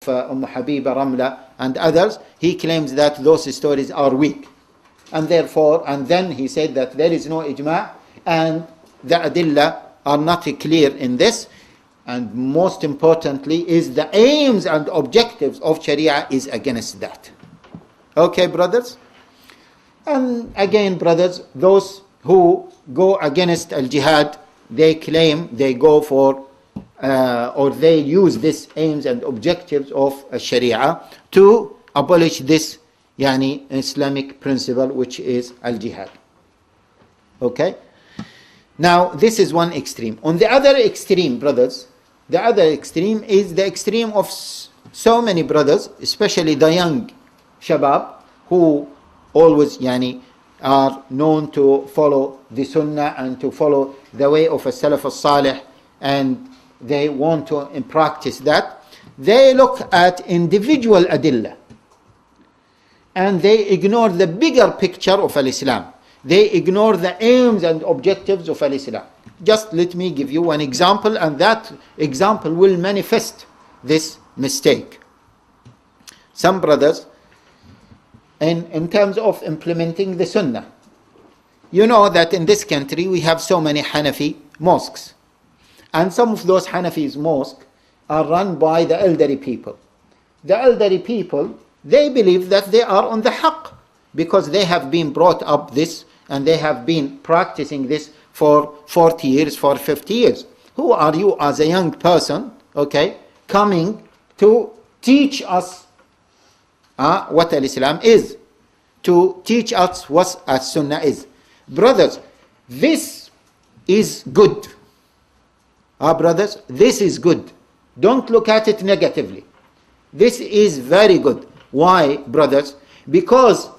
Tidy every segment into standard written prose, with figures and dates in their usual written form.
Habiba, Ramla and others, he claims that those stories are weak. And therefore, and then he said that there is no ijma' and the adilla are not clear in this. And most importantly is the aims and objectives of Sharia is against that. Okay, brothers? And again, brothers, those who go against al-jihad, they claim they go for or they use these aims and objectives of Sharia to abolish this Islamic principle, which is al-jihad. Okay? Now, this is one extreme. On the other extreme, brothers, the other extreme is the extreme of so many brothers, especially the young shabab, who always are known to follow the sunnah and to follow the way of a salaf al-salih, and they want to practice that. They look at individual adillah and they ignore the bigger picture of al-Islam. They ignore the aims and objectives of al-Islam. Just let me give you one example, and that example will manifest this mistake. Some brothers, in terms of implementing the sunnah, you know that in this country we have so many Hanafi mosques. And some of those Hanafi mosques are run by the elderly people. The elderly people, they believe that they are on the haqq because they have been brought up this and they have been practicing this for 40 years, for 50 years. Who are you as a young person, okay, coming to teach us what al-Islam is, to teach us what as-Sunnah is? Brothers, this is good. Brothers, this is good. Don't look at it negatively. This is very good. Why, brothers? Because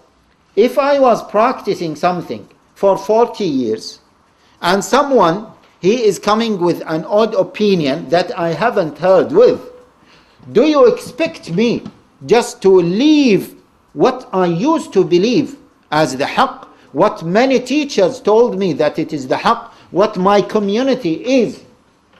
if I was practicing something for 40 years and someone, he is coming with an odd opinion that I haven't heard with, do you expect me just to leave what I used to believe as the haqq, what many teachers told me that it is the haqq, what my community is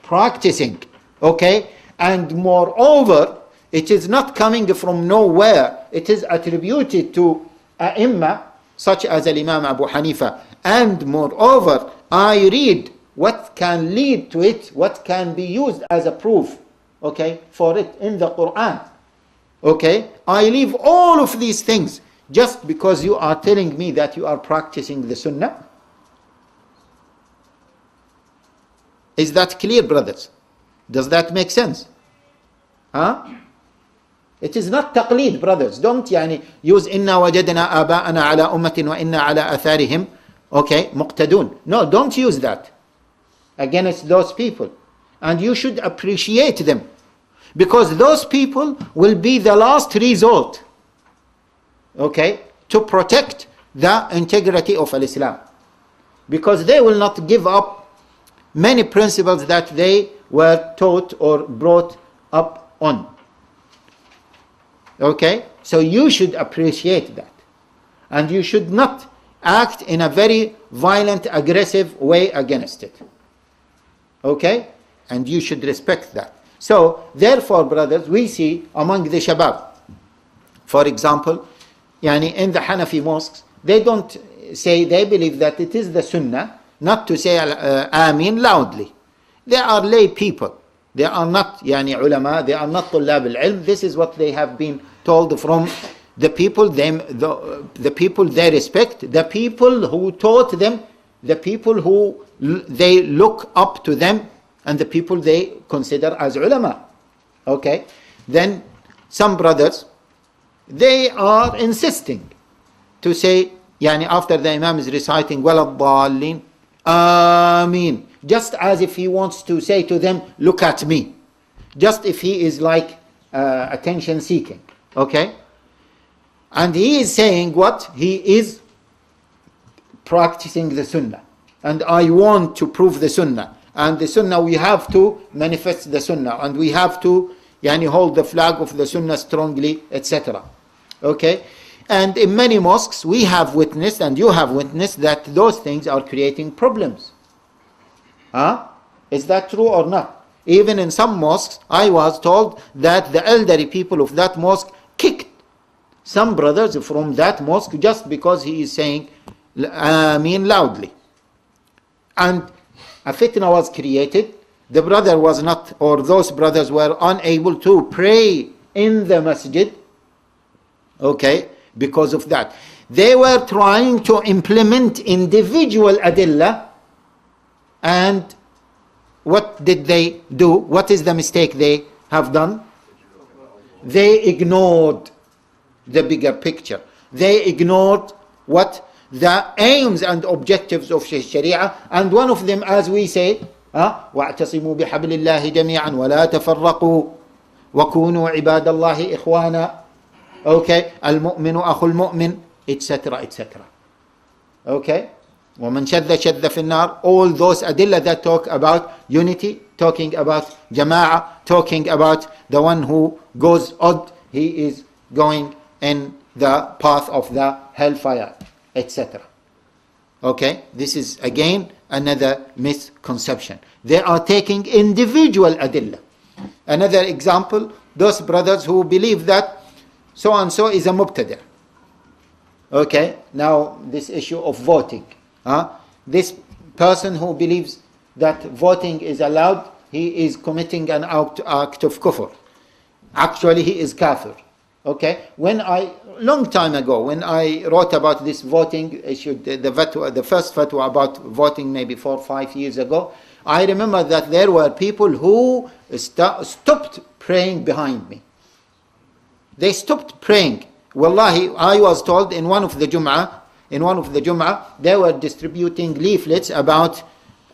practicing, okay? And moreover, it is not coming from nowhere. It is attributed to A'imma such as Imam Abu Hanifa. And moreover, I read what can lead to it, what can be used as a proof, okay, for it in the Quran. Okay? I leave all of these things just because you are telling me that you are practicing the Sunnah. Is that clear, brothers? Does that make sense? It is not taqleed, brothers. Don't use inna wajadna aba'ana ala ummatin wa inna ala atharihim, okay, muqtadun. No, don't use that against those people. And you should appreciate them, because those people will be the last resort, okay, to protect the integrity of al-Islam, because they will not give up many principles that they were taught or brought up on. Okay? So you should appreciate that. And you should not act in a very violent, aggressive way against it. Okay? And you should respect that. So, therefore, brothers, we see among the shabab, for example, in the Hanafi mosques, they don't say, they believe that it is the Sunnah not to say Ameen loudly. They are lay people. They are not ulama, they are not tullab al-ilm. This is what they have been told from the people, the people they respect, the people who taught them, the people who they look up to them, and the people they consider as ulama. Okay? Then some brothers, they are insisting to say, after the Imam is reciting, وَلَا Ameen, just as if he wants to say to them, look at me, just if he is like attention seeking, okay? And he is saying what? He is practicing the Sunnah, and I want to prove the Sunnah, and the Sunnah, we have to manifest the Sunnah, and we have to hold the flag of the Sunnah strongly, etc. Okay? And in many mosques, we have witnessed, and you have witnessed, that those things are creating problems. Is that true or not? Even in some mosques, I was told that the elderly people of that mosque kicked some brothers from that mosque just because he is saying Ameen loudly. And a fitna was created. The brother was not, or those brothers were unable to pray in the masjid, okay, because of that. They were trying to implement individual adillah, and what did they do? What is the mistake they have done? They ignored the bigger picture. They ignored what? The aims and objectives of Sharia. And one of them, as we say, وَاعْتَصِمُوا بِحَبْلِ اللَّهِ جَمِيعًا وَلَا تَفَرَّقُوا وَكُونُوا عِبَادَ اللَّهِ إِخْوَانًا. Okay, الْمُؤْمِنُ أَخُو الْمُؤْمِنِ, etc., etc. Okay, وَمَنْ شَذَّ شَذَّ فِي النَّارِ. All those adillah that talk about unity, talking about jama'ah, talking about the one who goes odd, he is going in the path of the hellfire, etc. Okay, this is again another misconception. They are taking individual adillah. Another example, those brothers who believe that so and so is a mubtada. Okay, now this issue of voting. This person who believes that voting is allowed, he is committing an act of kufr. Actually, he is kafir. Okay, long time ago, when I wrote about this voting issue, the first fatwa about voting, maybe 4 or 5 years ago, I remember that there were people who stopped praying behind me. They stopped praying. Wallahi, I was told in one of the Jum'ah, they were distributing leaflets about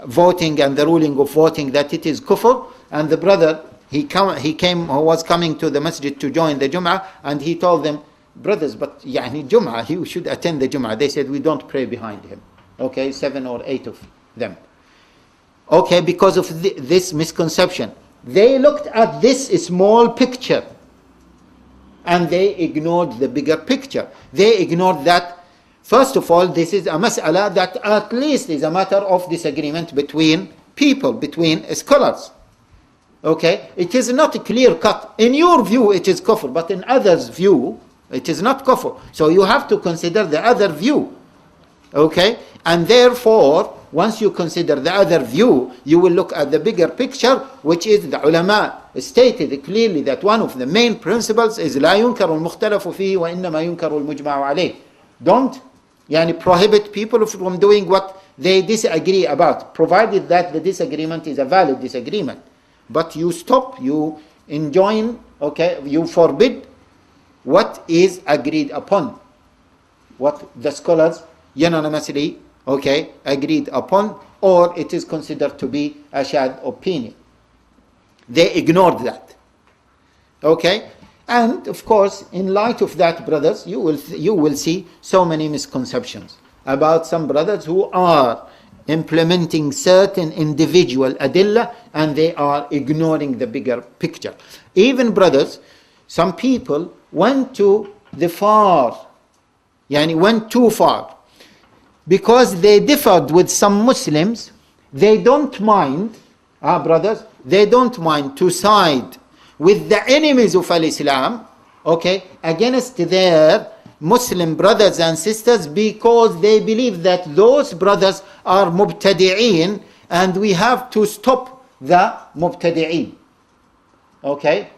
voting and the ruling of voting, that it is kufr, and the brother, he was coming to the masjid to join the Jum'ah, and he told them, brothers, but Jum'ah, you should attend the Jum'ah. They said, we don't pray behind him. Okay, 7 or 8 of them. Okay, because of this misconception. They looked at this small picture, and they ignored the bigger picture. They ignored that, first of all, this is a mas'ala that at least is a matter of disagreement between people, between scholars. Okay, it is not clear cut. In your view, it is kufr, but in others' view, it is not kufr. So you have to consider the other view. Okay, and therefore, once you consider the other view, you will look at the bigger picture, which is the ulama stated clearly that one of the main principles is لا ينكر المختلف فيه وإنما ينكر المجمع عليه. Don't prohibit people from doing what they disagree about, provided that the disagreement is a valid disagreement. But you stop, you enjoin, okay, you forbid what is agreed upon, what the scholars unanimously, okay, agreed upon, or it is considered to be a shad opinion. They ignored that. Okay, and of course, in light of that, brothers, you will see so many misconceptions about some brothers who are implementing certain individual adillah, and they are ignoring the bigger picture. Even brothers, some people went too far, because they differed with some Muslims. They don't mind, brothers, they don't mind to side with the enemies of al-Islam, okay, against their Muslim brothers and sisters, because they believe that those brothers are mubtadi'een, and we have to stop the mubtadi'een. Okay,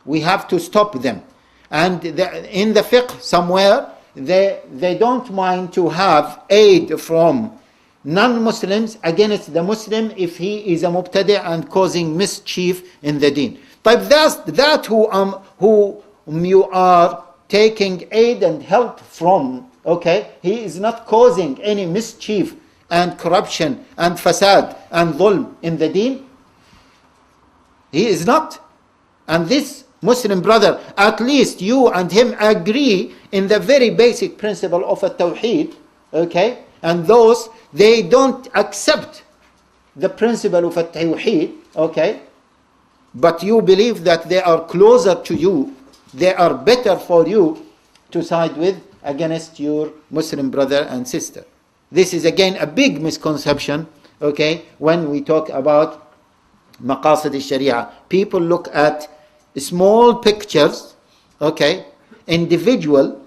we have to stop them. And in the fiqh somewhere, they don't mind to have aid from non-Muslims against the Muslim if he is a mubtadi' and causing mischief in the deen. But that who you are taking aid and help from, okay, he is not causing any mischief and corruption and fasad and dhulm in the deen. He is not. And this Muslim brother, at least you and him agree in the very basic principle of a tawheed, okay, and those, they don't accept the principle of a tawheed, okay, but you believe that they are closer to you, they are better for you to side with against your Muslim brother and sister. This is again a big misconception, okay, when we talk about Maqaasid as-Sharia. People look at small pictures, okay, individual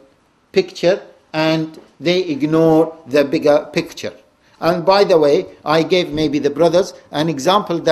picture, and they ignore the bigger picture. And by the way, I gave maybe the brothers an example that